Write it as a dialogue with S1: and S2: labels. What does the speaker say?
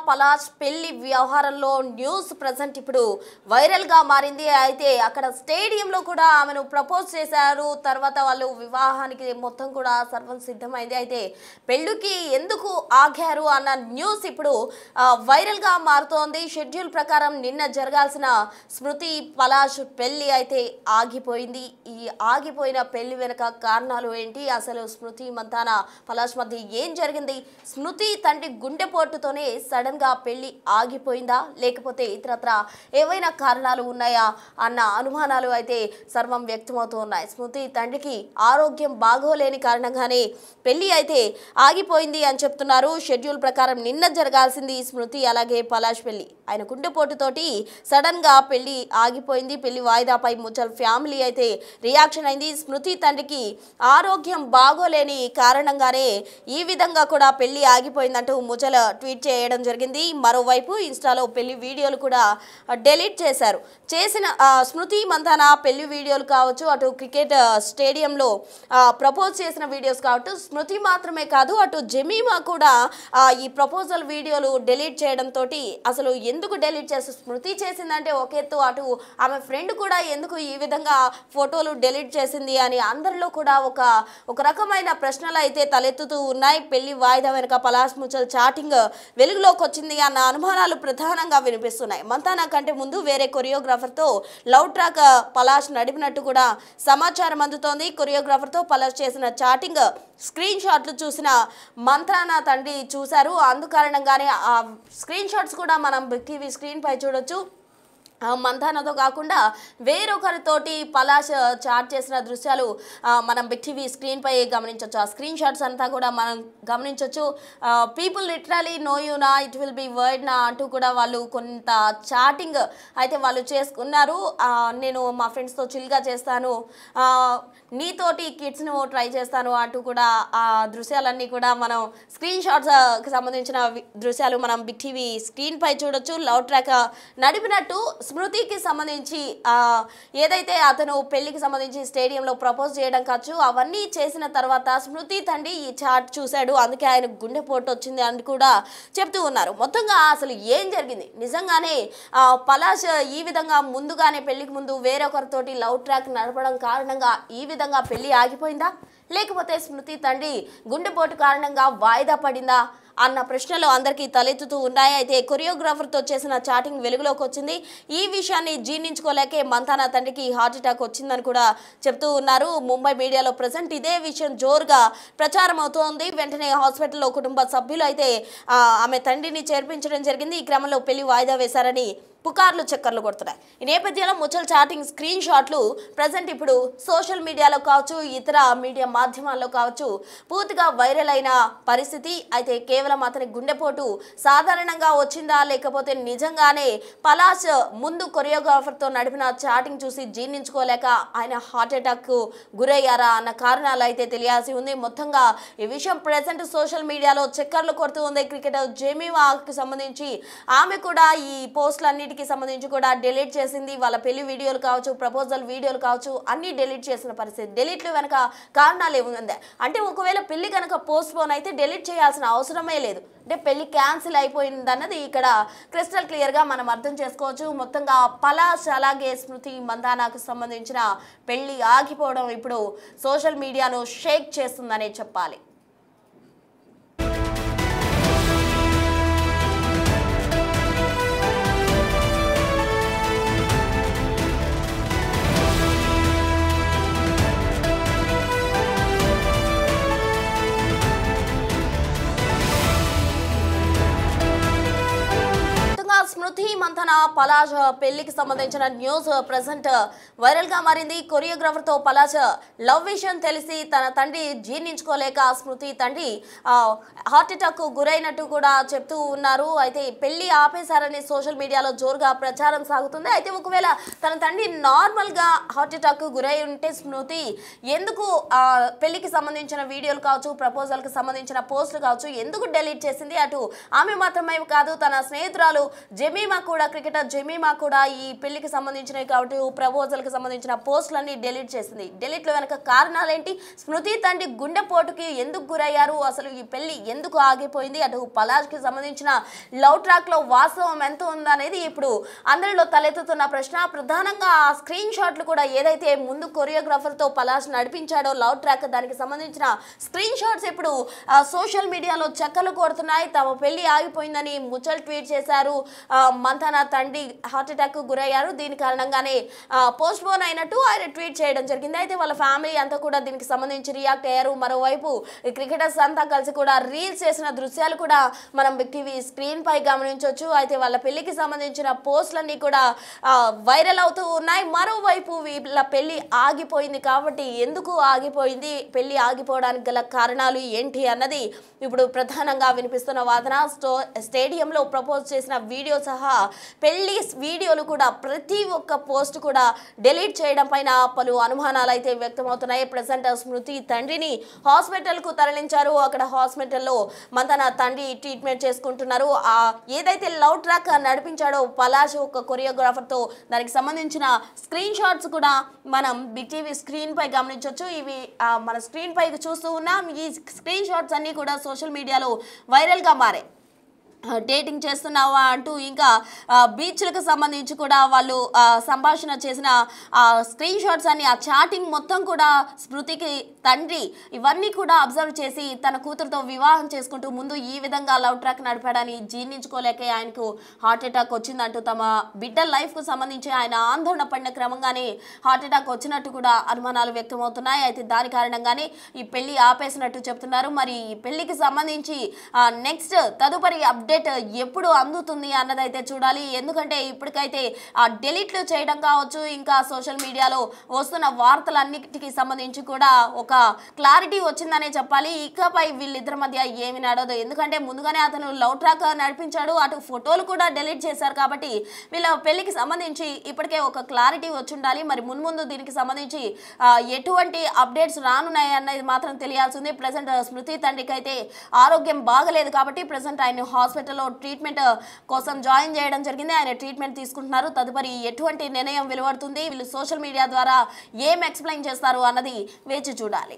S1: పలాష్ పెళ్లి వ్యవహారంలో news present ఇప్పుడు వైరల్ గా మారింది. అయితే అక్కడ స్టేడియంలో కూడా ఆమెను ప్రపోజ్ చేశారు. తర్వాత వాళ్ళు వివాహానికి మొత్తం కూడా సర్వం సిద్ధమైంది. అయితే పెళ్లికి ఎందుకు ఆగారు అన్న న్యూస్ ఇప్పుడు వైరల్ గా మారుతోంది. షెడ్యూల్ ప్రకారం నిన్న జరగాల్సిన స్మృతి పలాష్ పెళ్లి అయితే ఆగిపోయింది. ఈ ఆగిపోయిన పెళ్లి వెనుక కారణాలు ఏంటి, అసలు స్మృతి మంతాన పలాష్ మధ్య ఏం జరిగింది, స్మృతి తండ్రి గుండెపోటుతోనే సడన్ గా పెళ్లి ఆగిపోయిందా లేకపోతే ఇతరత్ర ఏవైనా కారణాలు ఉన్నాయా అన్న అనుమానాలు అయితే సర్వం వ్యక్తమవుతూ ఉన్నాయి. స్మృతి తండ్రికి ఆరోగ్యం బాగోలేని కారణంగానే పెళ్లి అయితే ఆగిపోయింది అని చెప్తున్నారు. షెడ్యూల్ ప్రకారం నిన్న జరగాల్సింది స్మృతి అలాగే పలాష్ పెళ్లి, ఆయన గుండెపోటుతోటి సడన్ గా పెళ్లి ఆగిపోయింది. పెళ్లి వాయిదాపై ముచ్చల్ ఫ్యామిలీ అయితే రియాక్షన్ అయింది. స్మృతి తండ్రికి ఆరోగ్యం బాగోలేని కారణంగానే ఈ విధంగా కూడా పెళ్లి ఆగిపోయిందంటూ ముచ్చల్ ట్వీట్ చేయడం జరిగింది. మరోవైపు ఇన్స్టాలో పెళ్లి వీడియోలు కూడా డిలీట్ చేశారు. స్మృతి మంతాన పెళ్లి వీడియోలు కావచ్చు, అటు క్రికెట్ స్టేడియంలో ప్రపోజ్ చేసిన వీడియోస్ కావచ్చు, స్మృతి మాత్రమే కాదు అటు జమీమా కూడా ఈ ప్రపోజల్ వీడియోలు డిలీట్ చేయడంతో అసలు ఎందుకు డిలీట్ చేస్తారు, స్మృతి చేసిందంటే ఒక ఎత్తు, అటు ఆమె ఫ్రెండ్ కూడా ఎందుకు ఈ విధంగా ఫోటోలు డిలీట్ చేసింది అని అందరిలో కూడా ఒక రకమైన ప్రశ్నలు అయితే తలెత్తుతూ ఉన్నాయి. పెళ్లి వాయిదా వెనుక పలాష్ ముచ్చల్ చాటింగ్ వెలుగులోకి వచ్చింది అన్న అనుమానాలు ప్రధానంగా వినిపిస్తున్నాయి. మంతానా కంటే ముందు వేరే కొరియోగ్రాఫర్తో లవ్ ట్రాక్ పలాష్ నడిపినట్టు కూడా సమాచారం అందుతోంది. కొరియోగ్రాఫర్తో పలాష్ చేసిన చాటింగ్ స్క్రీన్ షాట్లు చూసిన మంతానా తండ్రి చూశారు. అందుకారణంగానే ఆ స్క్రీన్ షాట్స్ కూడా మనం బిగ్ టీవీ స్క్రీన్ పై చూడొచ్చు. మంతానాతో కాకుండా వేరొకరితోటి పలాష్ చాట్ చేసిన దృశ్యాలు మనం బిగ్ టీవీ స్క్రీన్ పై గమనించవచ్చు. ఆ స్క్రీన్ షాట్స్ అంతా కూడా మనం గమనించవచ్చు. పీపుల్ లిటరలీ నో యూ నా, ఇట్ విల్ బి వర్డ్ నా అంటూ కూడా వాళ్ళు కొంత చాటింగ్ అయితే వాళ్ళు చేసుకున్నారు. నేను మా ఫ్రెండ్స్తో చిల్గా చేస్తాను, నీతోటి కిడ్స్ను ట్రై చేస్తాను అంటూ కూడా ఆ దృశ్యాలన్నీ కూడా మనం స్క్రీన్ షాట్స్కి సంబంధించిన దృశ్యాలు మనం బిగ్ టీవీ స్క్రీన్ పై చూడొచ్చు. లవ్ ట్రాక్ నడిపినట్టు స్మృతికి సంబంధించి ఏదైతే అతను పెళ్లికి సంబంధించి స్టేడియంలో ప్రపోజ్ చేయడం కావచ్చు, అవన్నీ చేసిన తర్వాత స్మృతి తండ్రి ఈ చాట్ చూశాడు, అందుకే ఆయన గుండెపోటు వచ్చింది అని కూడా చెప్తూ ఉన్నారు. మొత్తంగా అసలు ఏం జరిగింది, నిజంగానే పలాష్ ఈ విధంగా ముందుగానే పెళ్లికి ముందు వేరొకరితోటి లవ్ ట్రాక్ నడపడం కారణంగా ఈ విధంగా పెళ్లి ఆగిపోయిందా, లేకపోతే స్మృతి తండ్రి గుండెపోటు కారణంగా వాయిదా పడిందా అన్న ప్రశ్నలు అందరికీ తలెత్తుతూ ఉన్నాయి. అయితే కొరియోగ్రాఫర్తో చేసిన చాటింగ్ వెలుగులోకి వచ్చింది. ఈ విషయాన్ని జీర్ణించుకోలేకే మంతానా తండ్రికి హార్ట్ అటాక్ వచ్చిందని కూడా చెప్తూ ఉన్నారు. ముంబై మీడియాలో ప్రజెంట్ ఇదే విషయం జోరుగా ప్రచారం అవుతోంది. వెంటనే హాస్పిటల్లో కుటుంబ సభ్యులు అయితే ఆమె తండ్రిని చేర్పించడం జరిగింది. ఈ క్రమంలో పెళ్లి వాయిదా వేశారని పుకార్లు చక్కర్లు కొడుతున్నాయి. ఈ నేపథ్యంలో ముచ్చల్ చాటింగ్ స్క్రీన్ షాట్లు ప్రజెంట్ ఇప్పుడు సోషల్ మీడియాలో కావచ్చు, ఇతర మీడియా మాధ్యమాల్లో కావచ్చు పూర్తిగా వైరల్ అయిన పరిస్థితి. అయితే కేవలం అతని గుండెపోటు సాధారణంగా వచ్చిందా, లేకపోతే నిజంగానే పలాష్ ముందు కొరియోగ్రాఫర్తో నడిపిన చాటింగ్ చూసి జీర్ణించుకోలేక ఆయన హార్ట్ అటాక్కు గురయ్యారా అన్న కారణాలు అయితే తెలియాల్సి ఉంది. మొత్తంగా ఈ విషయం ప్రజెంట్ సోషల్ మీడియాలో చక్కర్లు కొడుతూ ఉంది. క్రికెటర్ జమీమాకి సంబంధించి ఆమె కూడా ఈ పోస్టులన్నిటికీ సంబంధించి కూడా డిలీట్ చేసింది. వాళ్ళ పెళ్లి వీడియోలు కావచ్చు, ప్రపోజల్ వీడియోలు కావచ్చు, అన్ని డిలీట్ చేసిన పరిస్థితి. డిలీట్లు వెనక కారణాలు ఏముంది అంటే, ఒకవేళ పెళ్లి కనుక పోస్ట్ పోన్ అయితే డిలీట్ చేయాల్సిన అవసరమే లేదు, అంటే పెళ్లి క్యాన్సిల్ అయిపోయింది అన్నది ఇక్కడ క్రిస్టల్ క్లియర్గా మనం అర్థం చేసుకోవచ్చు. మొత్తంగా పలాష్ అలాగే స్మృతి మంతానాకు సంబంధించిన పెళ్లి ఆగిపోవడం ఇప్పుడు సోషల్ మీడియాను షేక్ చేస్తుందనే చెప్పాలి. స్మృతి మంతన పలాష్ పెళ్లికి సంబంధించిన న్యూస్ ప్రెజెంట్ వైరల్ గా మారింది. కొరియోగ్రాఫర్తో పలాష్ లవ్ విషయం తెలిసి తన తండ్రి జీర్ణించుకోలేక స్మృతి తండ్రి హార్ట్ అటాక్ గురైనట్టు కూడా చెప్తూ ఉన్నారు. అయితే పెళ్లి ఆపేశారని సోషల్ మీడియాలో జోరుగా ప్రచారం సాగుతుంది. అయితే ఒకవేళ తన తండ్రి నార్మల్ గా హార్ట్ అటాక్ గురై ఉంటే స్మృతి ఎందుకు పెళ్లికి సంబంధించిన వీడియోలు కావచ్చు, ప్రపోజల్ కి సంబంధించిన పోస్టులు కావచ్చు ఎందుకు డిలీట్ చేసింది? అటు ఆమె మాత్రమే కాదు, తన స్నేహితురాలు జమీమా కూడా క్రికెటర్ జెమీమా కూడా ఈ పెళ్లికి సంబంధించినవి కాబట్టి ప్రపోజల్కి సంబంధించిన పోస్టులన్నీ డిలీట్ చేసింది. డిలీట్లో వెనక కారణాలేంటి, స్మృతి తండ్రి గుండెపోటుకి ఎందుకు గురయ్యారు, అసలు ఈ పెళ్లి ఎందుకు ఆగిపోయింది, అటు పలాష్కి సంబంధించిన లవ్ ట్రాక్లో వాస్తవం ఎంత ఉందనేది ఇప్పుడు అందరిలో తలెత్తుతున్న ప్రశ్న. ప్రధానంగా ఆ స్క్రీన్ షాట్లు కూడా ఏదైతే ముందు కొరియోగ్రాఫర్తో పలాష్ నడిపించాడో లవ్ ట్రాక్, దానికి సంబంధించిన స్క్రీన్ షాట్స్ ఇప్పుడు సోషల్ మీడియాలో చక్కలు కొడుతున్నాయి. తమ పెళ్లి ఆగిపోయిందని ముచ్చల్ ట్వీట్ చేశారు. మంతనా తండ్రి హార్ట్ అటాక్ గురయ్యారు, దీని కారణంగానే పోస్ట్ పోన్ అయినట్టు ఆయన ట్వీట్ చేయడం జరిగింది. అయితే వాళ్ళ ఫ్యామిలీ అంతా కూడా దీనికి సంబంధించి రియాక్ట్ అయ్యారు. మరోవైపు క్రికెటర్స్ అంతా కలిసి కూడా రీల్స్ చేసిన దృశ్యాలు కూడా మనం బిగ్ టీవీ స్క్రీన్ పై గమనించవచ్చు. అయితే వాళ్ళ పెళ్లికి సంబంధించిన పోస్టులన్నీ కూడా వైరల్ అవుతూ ఉన్నాయి. మరోవైపు వీళ్ళ పెళ్లి ఆగిపోయింది కాబట్టి ఎందుకు ఆగిపోయింది, పెళ్లి ఆగిపోవడానికి గల కారణాలు ఏంటి అన్నది ఇప్పుడు ప్రధానంగా వినిపిస్తున్న వాదన. స్టేడియంలో ప్రపోజ్ చేసిన వీడియో సహా పెళ్లి వీడియోలు కూడా ప్రతి ఒక్క పోస్ట్ కూడా డిలీట్ చేయడం పైన పలు అనుమానాలు అయితే వ్యక్తమవుతున్నాయి. ప్రెసెంట్ స్మృతి తండ్రిని హాస్పిటల్కు తరలించారు. అక్కడ హాస్పిటల్లో మంతన తండ్రి ట్రీట్మెంట్ చేసుకుంటున్నారు. ఏదైతే లవ్ ట్రాక్ నడిపించాడో పలాష్ ఒక కొరియోగ్రాఫర్తో, దానికి సంబంధించిన స్క్రీన్ షాట్స్ కూడా మనం బిగ్ టీవీ స్క్రీన్ పై గమనించవచ్చు. ఇవి మన స్క్రీన్ పై చూస్తూ ఉన్నాం. ఈ స్క్రీన్ షాట్స్ అన్ని కూడా సోషల్ మీడియాలో వైరల్గా మారాయి. డేటింగ్ చేస్తున్నావా అంటూ ఇంకా బీచ్లకు సంబంధించి కూడా వాళ్ళు సంభాషణ చేసిన స్క్రీన్ షాట్స్ అన్ని, ఆ చాటింగ్ మొత్తం కూడా స్మృతికి తండ్రి ఇవన్నీ కూడా అబ్జర్వ్ చేసి తన కూతురుతో వివాహం చేసుకుంటూ ముందు ఈ విధంగా లవ్ ట్రాక్ నడిపాడని జీర్ణించుకోలేక ఆయనకు హార్ట్ అటాక్ వచ్చిందంటూ, తమ బిడ్డ లైఫ్కు సంబంధించి ఆయన ఆందోళన పడిన క్రమంగానే హార్ట్ అటాక్ వచ్చినట్టు కూడా అనుమానాలు వ్యక్తమవుతున్నాయి. అయితే దాని కారణంగానే ఈ పెళ్లి ఆపేసినట్టు చెప్తున్నారు. మరి ఈ పెళ్లికి సంబంధించి నెక్స్ట్ తదుపరి అప్డేట్ ఎప్పుడు అందుతుంది అన్నదైతే చూడాలి. ఎందుకంటే ఇప్పటికైతే ఆ డిలీట్లు చేయడం కావచ్చు, ఇంకా సోషల్ మీడియాలో వస్తున్న వార్తలన్నిటికీ సంబంధించి కూడా ఒక క్లారిటీ వచ్చిందనే చెప్పాలి. ఇకపై వీళ్ళిద్దరి మధ్య ఏమి నడవదు. ఎందుకంటే ముందుగానే అతను లవ్ ట్రాక్ నడిపించాడు, అటు ఫోటోలు కూడా డిలీట్ చేశారు. కాబట్టి వీళ్ళ పెళ్లికి సంబంధించి ఇప్పటికే ఒక క్లారిటీ వచ్చి ఉండాలి. మరి మున్ముందు దీనికి సంబంధించి ఎటువంటి అప్డేట్స్ రానున్నాయి అన్నది మాత్రం తెలియాల్సింది. ప్రజెంట్ స్మృతి తండ్రికి అయితే ఆరోగ్యం బాగలేదు కాబట్టి ప్రజెంట్ ఆయన హాస్పిటల్లో ట్రీట్మెంట్ కోసం జాయిన్ చేయడం జరిగింది. ఆయన ట్రీట్మెంట్ తీసుకుంటున్నారు. తదుపరి ఎటువంటి నిర్ణయం వెలువడుతుంది, వీళ్ళు సోషల్ మీడియా ద్వారా ఏం ఎక్స్ప్లెయిన్ చేస్తారు అన్నది వేచి చూడాలి.